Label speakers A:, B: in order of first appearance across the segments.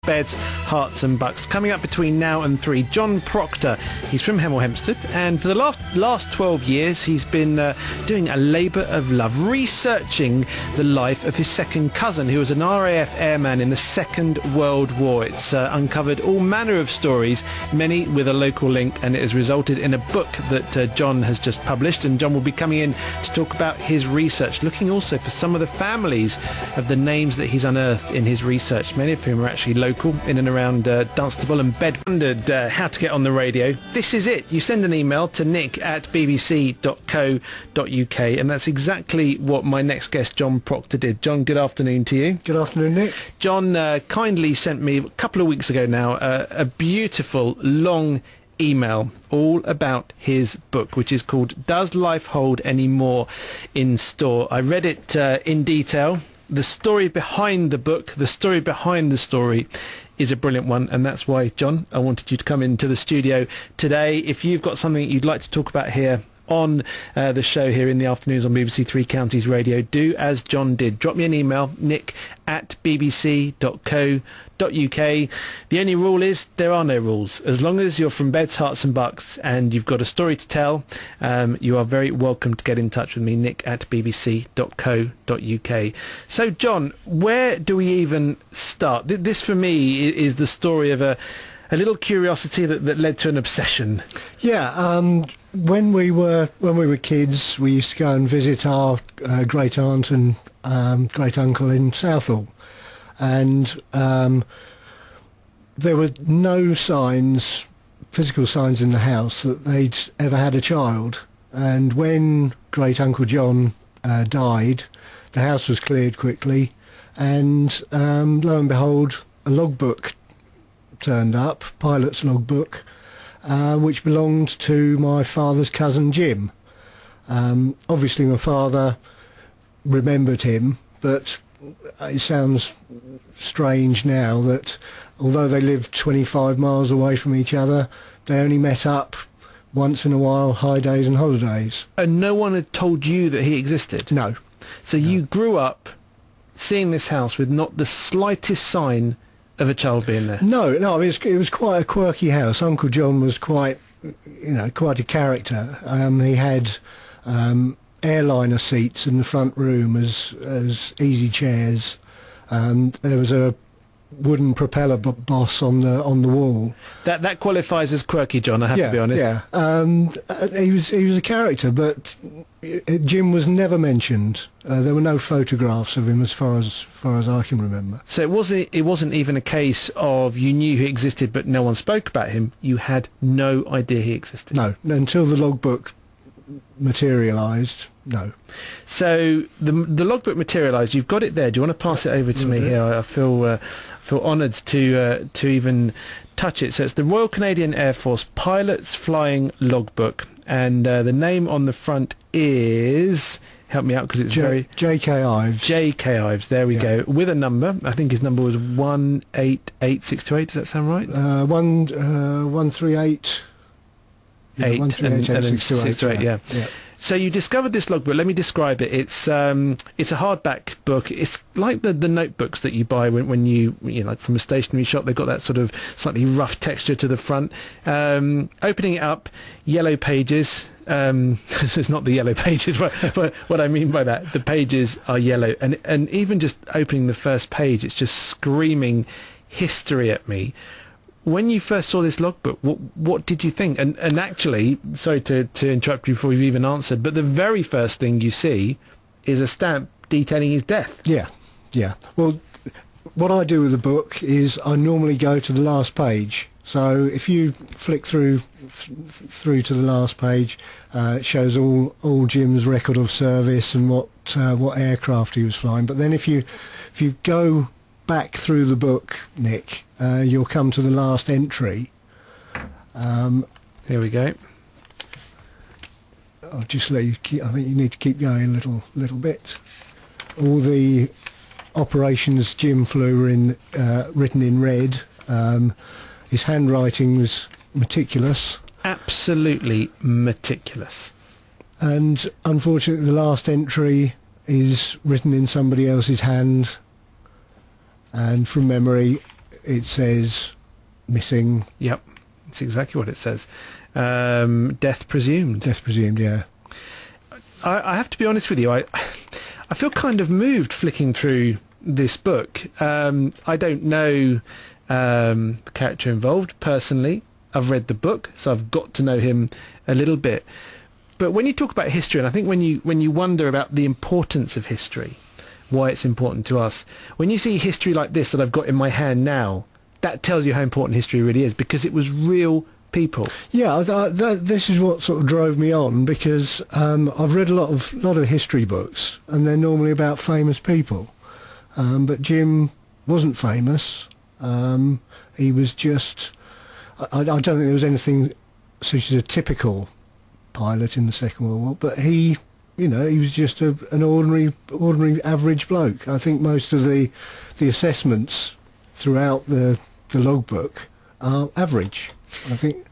A: Beds, Hearts and Bucks. Coming up between now and 3, John Proctor. He's from Hemel Hempstead, and for the last 12 years he's been doing a labour of love, researching the life of his second cousin, who was an RAF airman in the Second World War. It's uncovered all manner of stories, many with a local link, and it has resulted in a book that John has just published, and John will be coming in to talk about his research, looking also for some of the families of the names that he's unearthed in his research, many of whom are actually local in and around Dunstable and Bedford. Wondered how to get on the radio. This is it. You send an email to nick@bbc.co.uk, and that's exactly what my next guest, John Proctor, did. John, good afternoon to you.
B: Good afternoon, Nick.
A: John kindly sent me a couple of weeks ago now a beautiful long email all about his book, which is called Does Life Hold Any More in Store? I read it in detail. The story behind the book, the story behind the story is a brilliant one, and that's why, John, I wanted you to come into the studio today. If you've got something you'd like to talk about here on the show here in the afternoons on BBC Three Counties Radio, do as John did. Drop me an email, nick@bbc.co.uk. The only rule is there are no rules. As long as you're from Beds, Hearts and Bucks and you've got a story to tell, you are very welcome to get in touch with me, nick@bbc.co.uk. So, John, where do we even start? This, for me, is the story of a little curiosity that led to an obsession.
B: Yeah, when we were kids, we used to go and visit our great aunt and great uncle in Southall, and there were no signs, physical signs in the house that they'd ever had a child. And when great uncle John died, the house was cleared quickly, and lo and behold, a logbook turned up, pilot's logbook, which belonged to my father's cousin Jim. Obviously my father remembered him, but it sounds strange now that although they lived 25 miles away from each other, they only met up once in a while, high days and holidays.
A: And no one had told you that he existed?
B: No.
A: So you grew up seeing this house with not the slightest sign of a child being there? No,
B: it was quite a quirky house. Uncle John was quite a character. He had airliner seats in the front room as easy chairs. There was a wooden propeller boss on the wall.
A: That qualifies as quirky, John, I have to be honest.
B: Yeah, he was a character, but Jim was never mentioned. There were no photographs of him as far as I can remember.
A: So it wasn't even a case of you knew he existed but no one spoke about him. You had no idea he existed.
B: No, until the logbook materialised. No.
A: So the logbook materialised. You've got it there. Do you want to pass it over to me here? I feel honoured to even touch it. So it's the Royal Canadian Air Force Pilots Flying Logbook, and the name on the front is, help me out because it's
B: J.K. Ives.
A: J.K. Ives, there we go, with a number. I think his number was 188628. Does that sound right?
B: 138. Yeah,
A: 138, yeah. So you discovered this logbook. Let me describe it. It's a hardback book. It's like the notebooks that you buy when you like from a stationery shop. They've got that sort of slightly rough texture to the front. Opening it up, yellow pages. So it's not the yellow pages, but what I mean by that, the pages are yellow, and even just opening the first page, it's just screaming history at me. When you first saw this logbook, what did you think? And actually, sorry to interrupt you before you've even answered, but the very first thing you see is a stamp detailing his death.
B: Yeah. Well, what I do with the book is I normally go to the last page. So if you flick through to the last page, it shows all Jim's record of service and what aircraft he was flying. But then if you go back through the book, Nick, you'll come to the last entry.
A: Here we go.
B: I'll just let you I think you need to keep going a little bit. All the operations Jim flew were written in red. His handwriting was meticulous.
A: Absolutely meticulous.
B: And unfortunately the last entry is written in somebody else's hand, and from memory it says missing.
A: Yep, it's exactly what it says. Death presumed.
B: Death presumed, yeah.
A: I have to be honest with you, I feel kind of moved flicking through this book. I don't know the character involved personally. I've read the book, so I've got to know him a little bit. But when you talk about history, and I think when you wonder about the importance of history, why it's important to us, when you see history like this that I've got in my hand now, that tells you how important history really is, because it was real people.
B: Yeah, this is what sort of drove me on, because I've read a lot of history books, and they're normally about famous people. But Jim wasn't famous. He was just... I don't think there was anything such as a typical pilot in the Second World War, but he was just an ordinary average bloke. I think most of the assessments throughout the logbook are average. I think,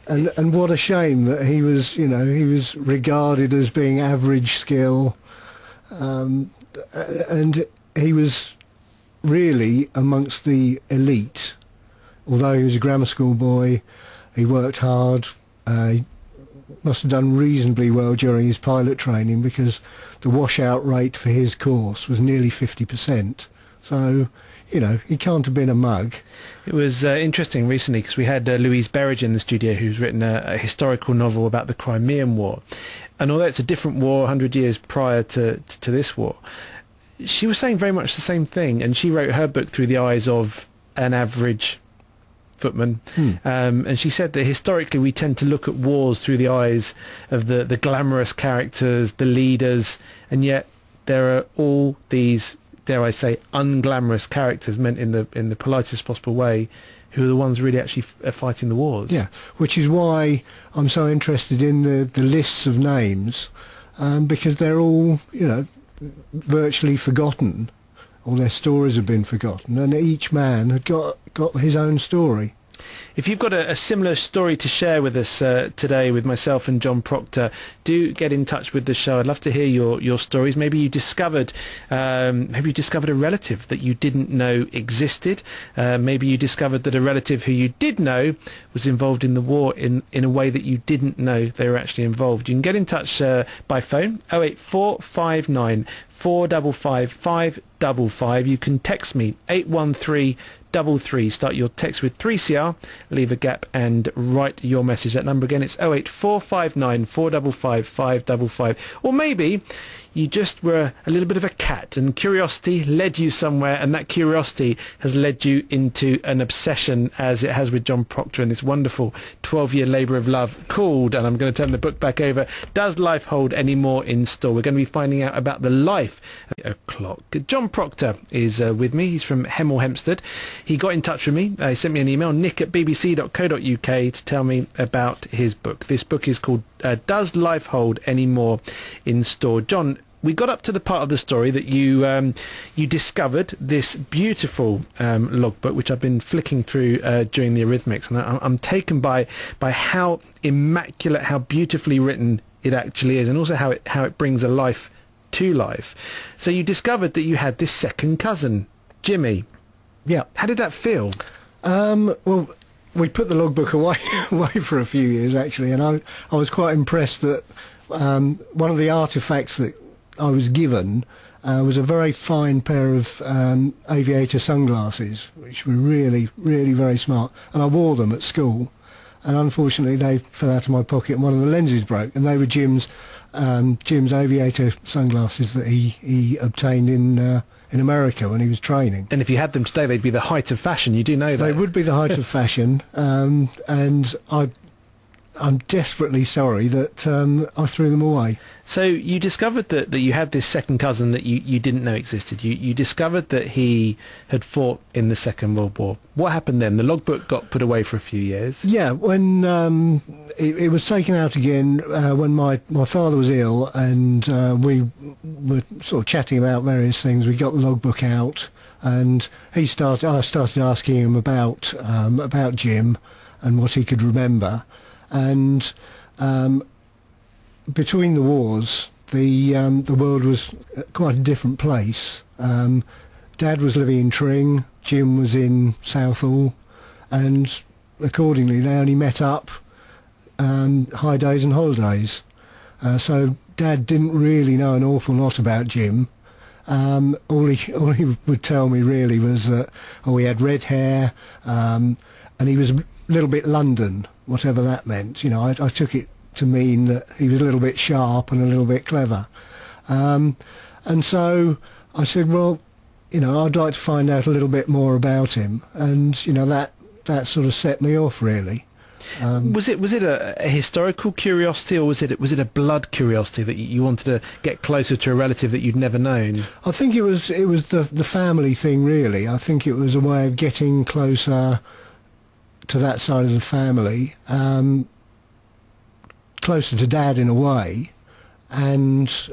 B: and what a shame that he was regarded as being average skill, and he was really amongst the elite. Although he was a grammar school boy, he worked hard. He must have done reasonably well during his pilot training, because the washout rate for his course was nearly 50%. So, he can't have been a mug.
A: It was interesting recently, because we had Louise Berridge in the studio, who's written a historical novel about the Crimean War. And although it's a different war 100 years prior to this war, she was saying very much the same thing. And she wrote her book through the eyes of an average footman, and she said that historically we tend to look at wars through the eyes of the glamorous characters, the leaders, and yet there are all these, dare I say, unglamorous characters, meant in the politest possible way, who are the ones really actually fighting the wars.
B: Yeah, which is why I'm so interested in the lists of names, because they're all, virtually forgotten, or their stories have been forgotten, and each man had got his own story.
A: If you've got a similar story to share with us today, with myself and John Proctor, do get in touch with the show. I'd love to hear your stories. Maybe you discovered a relative that you didn't know existed. Maybe you discovered that a relative who you did know was involved in the war in a way that you didn't know they were actually involved. You can get in touch by phone, 08459 455 555. You can text me, 81333. Start your text with 3CR, leave a gap and write your message. That number again, it's 08459 455 555. Or maybe you just were a little bit of a cat and curiosity led you somewhere, and that curiosity has led you into an obsession, as it has with John Proctor and this wonderful 12-year labour of love called, and I'm going to turn the book back over, Does Life Hold Any More in Store? We're going to be finding out about the life at 8 o'clock. John Proctor is with me. He's from Hemel Hempstead. He got in touch with me. He sent me an email, nick@bbc.co.uk, to tell me about his book. This book is called Does Life Hold Any More in Store? John, we got up to the part of the story that you discovered this beautiful logbook, which I've been flicking through during the arithmetics, and I'm taken by how immaculate, how beautifully written it actually is, and also how it brings a life to life. So you discovered that you had this second cousin, Jimmy.
B: Yeah.
A: How did that feel?
B: Well, we put the logbook away for a few years actually, and I was quite impressed that one of the artefacts that I was given was a very fine pair of aviator sunglasses, which were really, really very smart, and I wore them at school, and unfortunately they fell out of my pocket and one of the lenses broke, and they were Jim's aviator sunglasses that he obtained in America when he was training.
A: And if you had them today, they'd be the height of fashion. You do know that.
B: They would be the height of fashion, and I'm desperately sorry that I threw them away.
A: So you discovered that you had this second cousin that you didn't know existed. You discovered that he had fought in the Second World War. What happened then? The logbook got put away for a few years.
B: Yeah, when it was taken out again when my father was ill, and we were sort of chatting about various things. We got the logbook out, and I started asking him about Jim and what he could remember. And between the wars, the world was quite a different place. Dad was living in Tring, Jim was in Southall, and accordingly they only met up high days and holidays. So Dad didn't really know an awful lot about Jim. All he would tell me really was that he had red hair, and he was a little bit London, whatever that meant. You know, I took it to mean that he was a little bit sharp and a little bit clever. And so I said, well, you know, I'd like to find out a little bit more about him, and you know, that sort of set me off really.
A: Was it a historical curiosity, or was it a blood curiosity that you wanted to get closer to a relative that you'd never known?
B: I think it was the family thing really. I think it was a way of getting closer to that side of the family, closer to Dad in a way, and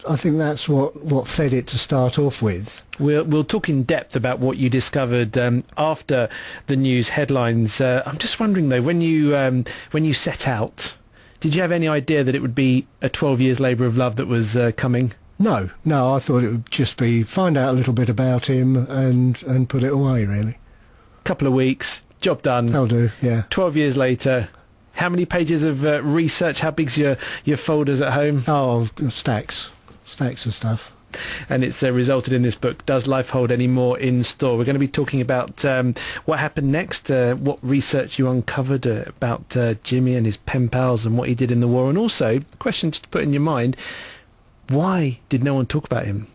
B: I think that's what fed it to start off with.
A: We'll talk in depth about what you discovered after the news headlines. I'm just wondering though, when you set out, did you have any idea that it would be a 12 years labour of love that was coming?
B: No, I thought it would just be find out a little bit about him and put it away really.
A: Couple of weeks, job done.
B: That'll do, yeah.
A: 12 years later, how many pages of research? How big's your folders at home?
B: Oh, stacks of stuff.
A: And it's resulted in this book, Does Life Hold Any More in Store? We're going to be talking about what happened next, what research you uncovered about Jimmy and his pen pals and what he did in the war, and also, question just to put in your mind, why did no one talk about him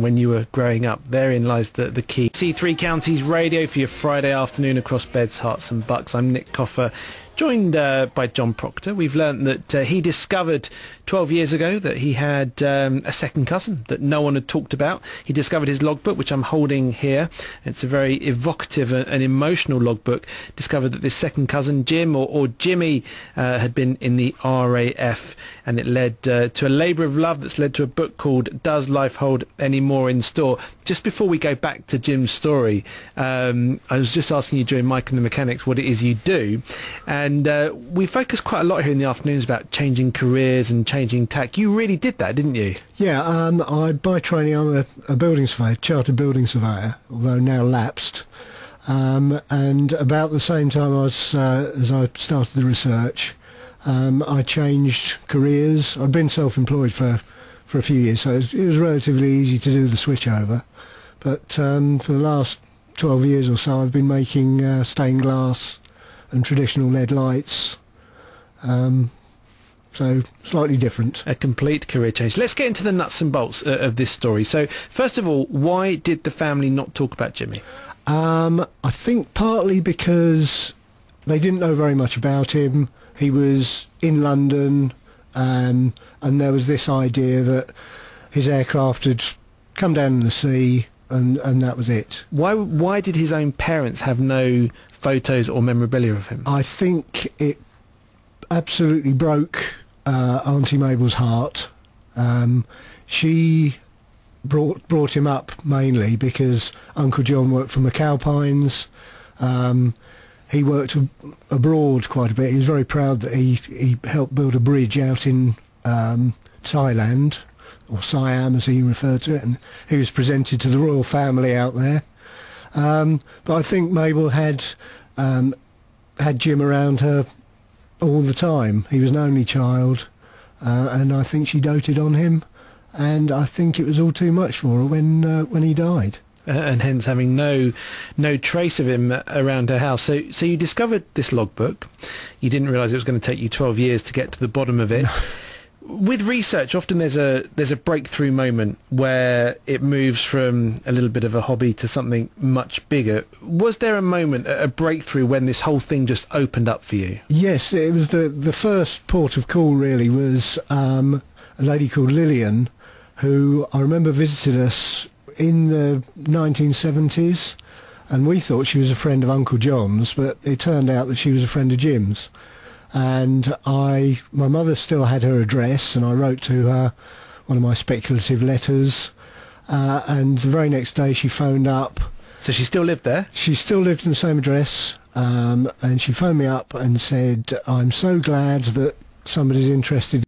A: when you were growing up? Therein lies the key. C3 Counties Radio for your Friday afternoon across beds, hearts and bucks. I'm Nick Coffer, joined by John Proctor. We've learnt that he discovered 12 years ago that he had a second cousin that no one had talked about. He discovered his logbook, which I'm holding here. It's a very evocative and emotional logbook. Discovered that this second cousin, Jim, or Jimmy, had been in the RAF, and it led to a labour of love that's led to a book called Does Life Hold Any More in Store? Just before we go back to Jim's story, I was just asking you during Mike and the Mechanics what it is you do, and we focus quite a lot here in the afternoons about changing careers and changing tack. You really did that, didn't you?
B: Yeah, by training I'm a building surveyor, chartered building surveyor, although now lapsed. And about the same time as I started the research, I changed careers. I'd been self-employed for a few years, so it was relatively easy to do the switch over. But for the last 12 years or so, I've been making stained glass and traditional LED lights. So slightly different.
A: A complete career change. Let's get into the nuts and bolts of this story. So first of all, why did the family not talk about Jimmy?
B: I think partly because they didn't know very much about him. He was in London, and there was this idea that his aircraft had come down in the sea, and that was it.
A: Why did his own parents have no photos or memorabilia of him?
B: I think it absolutely broke Auntie Mabel's heart. She brought him up mainly because Uncle John worked for McAlpines. He worked abroad quite a bit. He was very proud that he helped build a bridge out in Thailand, or Siam as he referred to it, and he was presented to the royal family out there. But I think Mabel had Jim around her all the time. He was an only child, and I think she doted on him, and I think it was all too much for her when he died.
A: And hence having no trace of him around her house. So you discovered this logbook. You didn't realise it was going to take you 12 years to get to the bottom of it. No. With research, often there's a breakthrough moment where it moves from a little bit of a hobby to something much bigger. Was there a moment, a breakthrough, when this whole thing just opened up for you?
B: Yes, it was the first port of call really was a lady called Lillian, who I remember visited us in the 1970s, and we thought she was a friend of Uncle John's, but it turned out that she was a friend of Jim's. And my mother still had her address, and I wrote to her one of my speculative letters, and the very next day she phoned up.
A: So she still lived there?
B: She still lived in the same address, and she phoned me up and said, I'm so glad that somebody's interested